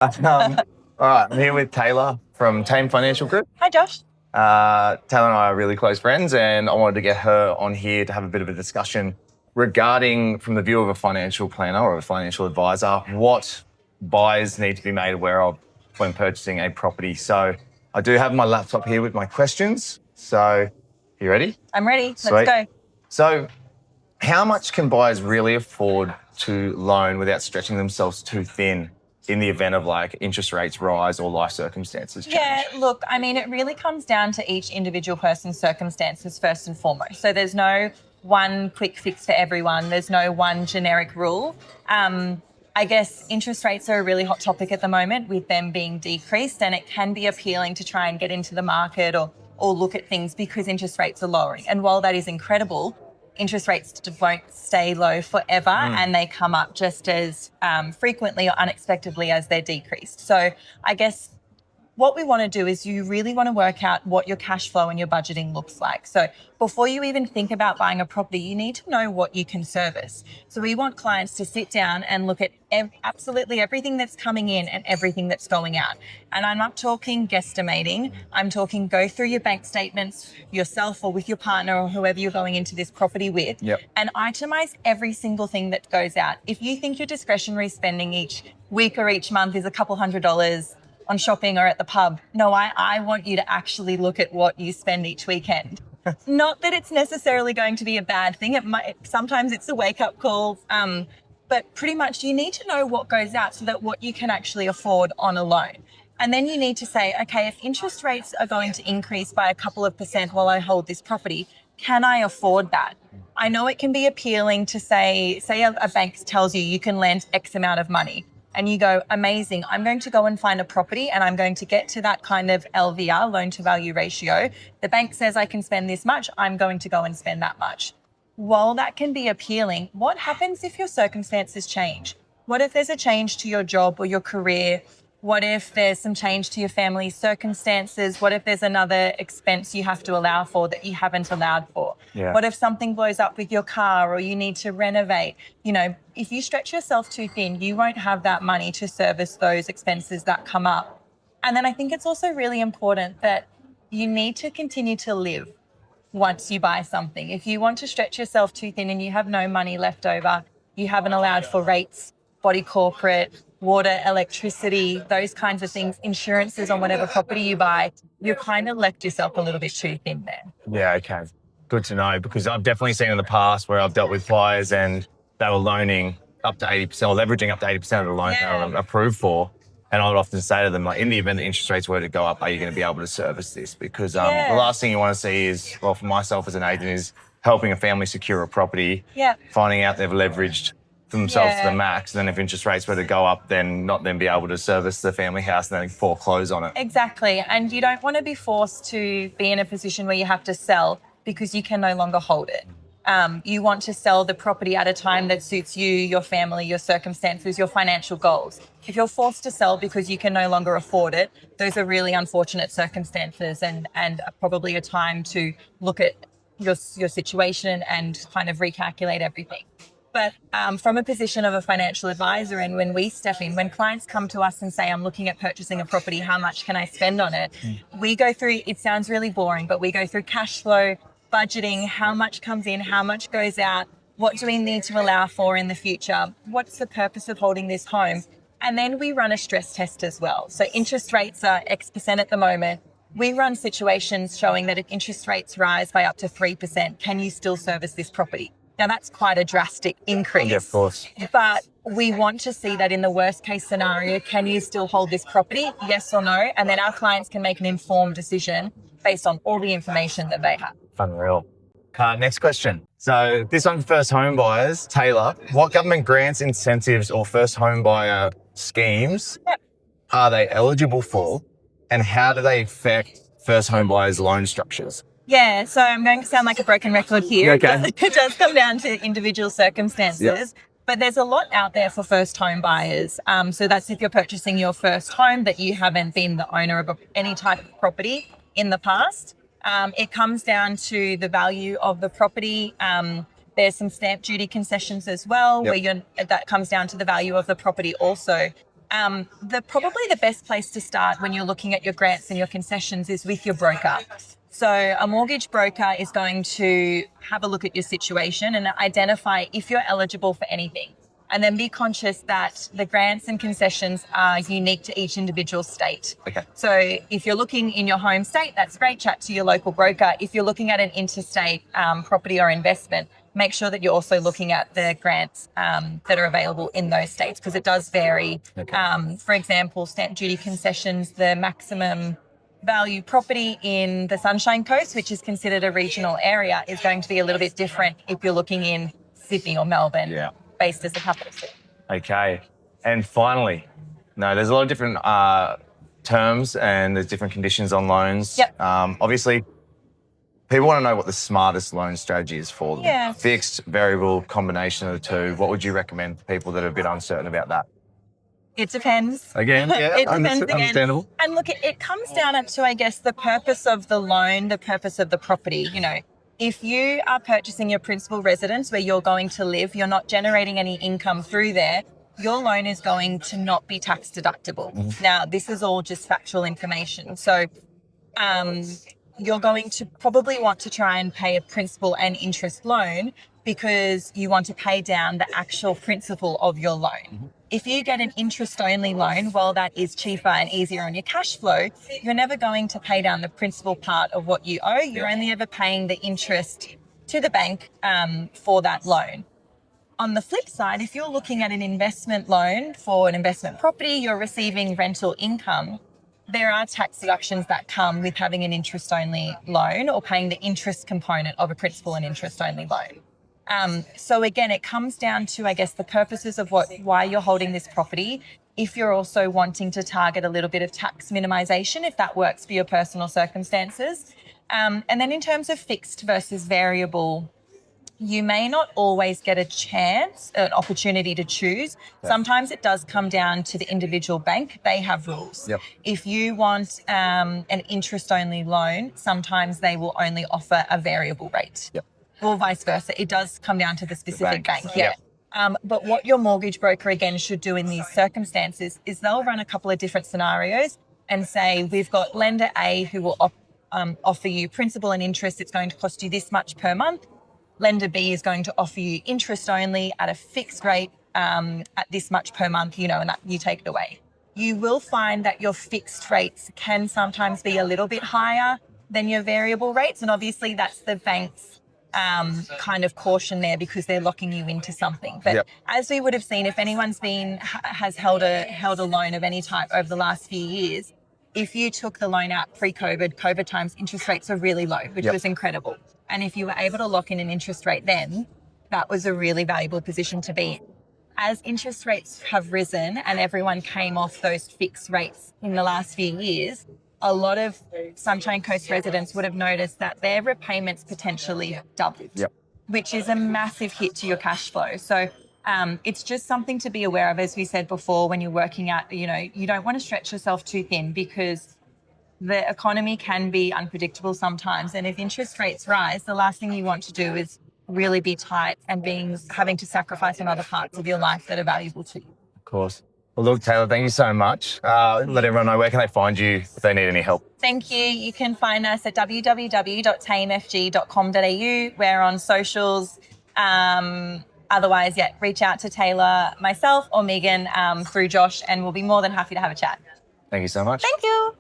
All right, I'm here with Tayla from Tayme Financial Group. Hi, Josh. Tayla and I are really close friends, and I wanted to get her on here to have a bit of a discussion regarding, from the view of a financial planner or a financial advisor, what buyers need to be made aware of when purchasing a property. So I do have my laptop here with my questions. So you ready? I'm ready. Sweet. Let's go. So how much can buyers really afford to loan without stretching themselves too thin in the event of like interest rates rise or life circumstances change? Yeah, look, I mean, it really comes down to each individual person's circumstances first and foremost. So there's no one quick fix for everyone. There's no one generic rule. I guess interest rates are a really hot topic at the moment with them being decreased, and it can be appealing to try and get into the market or look at things because interest rates are lowering. And while that is incredible, interest rates won't stay low forever and they come up just as frequently or unexpectedly as they're decreased. So I guess what we want to do is you really want to work out what your cash flow and your budgeting looks like. So before you even think about buying a property, you need to know what you can service. So we want clients to sit down and look at absolutely everything that's coming in and everything that's going out. And I'm not talking guesstimating. I'm talking go through your bank statements yourself or with your partner or whoever you're going into this property with and itemize every single thing that goes out. If you think your discretionary spending each week or each month is a couple $100 on shopping or at the pub. No, I want you to actually look at what you spend each weekend. Not that it's necessarily going to be a bad thing. Sometimes it's a wake-up call, but pretty much you need to know what goes out so that what you can actually afford on a loan. And then you need to say, okay, if interest rates are going to increase by a couple of % while I hold this property, can I afford that? I know it can be appealing to say a bank tells you can lend X amount of money. And you go, amazing, I'm going to go and find a property and I'm going to get to that kind of LVR, loan to value ratio. The bank says I can spend this much, I'm going to go and spend that much. While that can be appealing, what happens if your circumstances change? What if there's a change to your job or your career? What if there's some change to your family's circumstances? What if there's another expense you have to allow for that you haven't allowed for? Yeah. What if something blows up with your car or you need to renovate? You know, if you stretch yourself too thin, you won't have that money to service those expenses that come up. And then I think it's also really important that you need to continue to live once you buy something. If you want to stretch yourself too thin and you have no money left over, you haven't allowed for rates, body corporate, water, electricity, those kinds of things, insurances on whatever property you buy, you kind of left yourself a little bit too thin there. Yeah, okay. Good to know, because I've definitely seen in the past where I've dealt with buyers and they were loaning up to 80% or leveraging up to 80% of the loan they were approved for. And I would often say to them, like, in the event that interest rates were to go up, are you going to be able to service this? Because the last thing you want to see is, well, for myself as an agent, is helping a family secure a property, finding out they've leveraged themselves to the max, and then if interest rates were to go up, then not then be able to service the family house and then foreclose on it. Exactly. And you don't want to be forced to be in a position where you have to sell because you can no longer hold it. You want to sell the property at a time that suits you, your family, your circumstances, your financial goals. If you're forced to sell because you can no longer afford it, those are really unfortunate circumstances and probably a time to look at your situation and kind of recalculate everything. But from a position of a financial advisor, and when we step in, when clients come to us and say, I'm looking at purchasing a property, how much can I spend on it? We go through, it sounds really boring, but we go through cash flow, budgeting, how much comes in, how much goes out, what do we need to allow for in the future, what's the purpose of holding this home? And then we run a stress test as well. So interest rates are X% at the moment. We run situations showing that if interest rates rise by up to 3%, can you still service this property? Now, that's quite a drastic increase. Yeah, of course. But we want to see that in the worst case scenario, can you still hold this property? Yes or no? And then our clients can make an informed decision based on all the information that they have. Unreal. Next question. So this one for first home buyers. Tayla, what government grants, incentives or first home buyer schemes are they eligible for, and how do they affect first home buyers' loan structures? Yeah, so I'm going to sound like a broken record here. Okay. It does come down to individual circumstances. But there's a lot out there for first home buyers. So that's if you're purchasing your first home, that you haven't been the owner of any type of property in the past. It comes down to the value of the property. There's some stamp duty concessions as well, where that comes down to the value of the property also. Probably the best place to start when you're looking at your grants and your concessions is with your broker. So a mortgage broker is going to have a look at your situation and identify if you're eligible for anything. And then be conscious that the grants and concessions are unique to each individual state. Okay. So if you're looking in your home state, that's great, chat to your local broker. If you're looking at an interstate property or investment, make sure that you're also looking at the grants that are available in those states, because it does vary. Okay. For example, stamp duty concessions, the maximum value property in the Sunshine Coast, which is considered a regional area, is going to be a little bit different if you're looking in Sydney or Melbourne. Yeah. Based as a capital city. Okay. And finally, there's a lot of different terms and there's different conditions on loans. Yep. Obviously, people want to know what the smartest loan strategy is for them. Yeah. Fixed, variable, combination of the two. What would you recommend for people that are a bit uncertain about that? It depends. Again, yeah, it depends again. Understandable. And look, it comes down to, I guess, the purpose of the loan, the purpose of the property. If you are purchasing your principal residence where you're going to live, you're not generating any income through there, your loan is going to not be tax deductible. Mm-hmm. Now, this is all just factual information. So you're going to probably want to try and pay a principal and interest loan because you want to pay down the actual principal of your loan. Mm-hmm. If you get an interest-only loan, while that is cheaper and easier on your cash flow, you're never going to pay down the principal part of what you owe. You're only ever paying the interest to the bank for that loan. On the flip side, if you're looking at an investment loan for an investment property, you're receiving rental income, there are tax deductions that come with having an interest-only loan or paying the interest component of a principal and interest-only loan. So again, it comes down to, I guess, the purposes of why you're holding this property. If you're also wanting to target a little bit of tax minimisation, if that works for your personal circumstances. And then in terms of fixed versus variable, you may not always get an opportunity to choose. Yeah. Sometimes it does come down to the individual bank. They have rules. Yep. If you want an interest-only loan, sometimes they will only offer a variable rate. Yep. Or vice versa. It does come down to the specific bank. Yeah. But what your mortgage broker, again, should do in these circumstances is they'll run a couple of different scenarios and say, we've got lender A who will offer you principal and interest. It's going to cost you this much per month. Lender B is going to offer you interest only at a fixed rate at this much per month, and that you take it away. You will find that your fixed rates can sometimes be a little bit higher than your variable rates. And obviously that's the bank's kind of caution there because they're locking you into something. But as we would have seen, if anyone's has held a loan of any type over the last few years, if you took the loan out pre-COVID, COVID times, interest rates are really low, which was incredible. And if you were able to lock in an interest rate then, that was a really valuable position to be in. As interest rates have risen and everyone came off those fixed rates in the last few years, a lot of Sunshine Coast residents would have noticed that their repayments potentially doubled, which is a massive hit to your cash flow. So it's just something to be aware of, as we said before, when you're working out, you don't want to stretch yourself too thin because the economy can be unpredictable sometimes. And if interest rates rise, the last thing you want to do is really be tight and having to sacrifice on other parts of your life that are valuable to you. Of course. Well, look, Tayla, thank you so much. Let everyone know, where can they find you if they need any help? Thank you. You can find us at www.taymefg.com.au. We're on socials. Otherwise, reach out to Tayla, myself, or Megan through Josh, and we'll be more than happy to have a chat. Thank you so much. Thank you.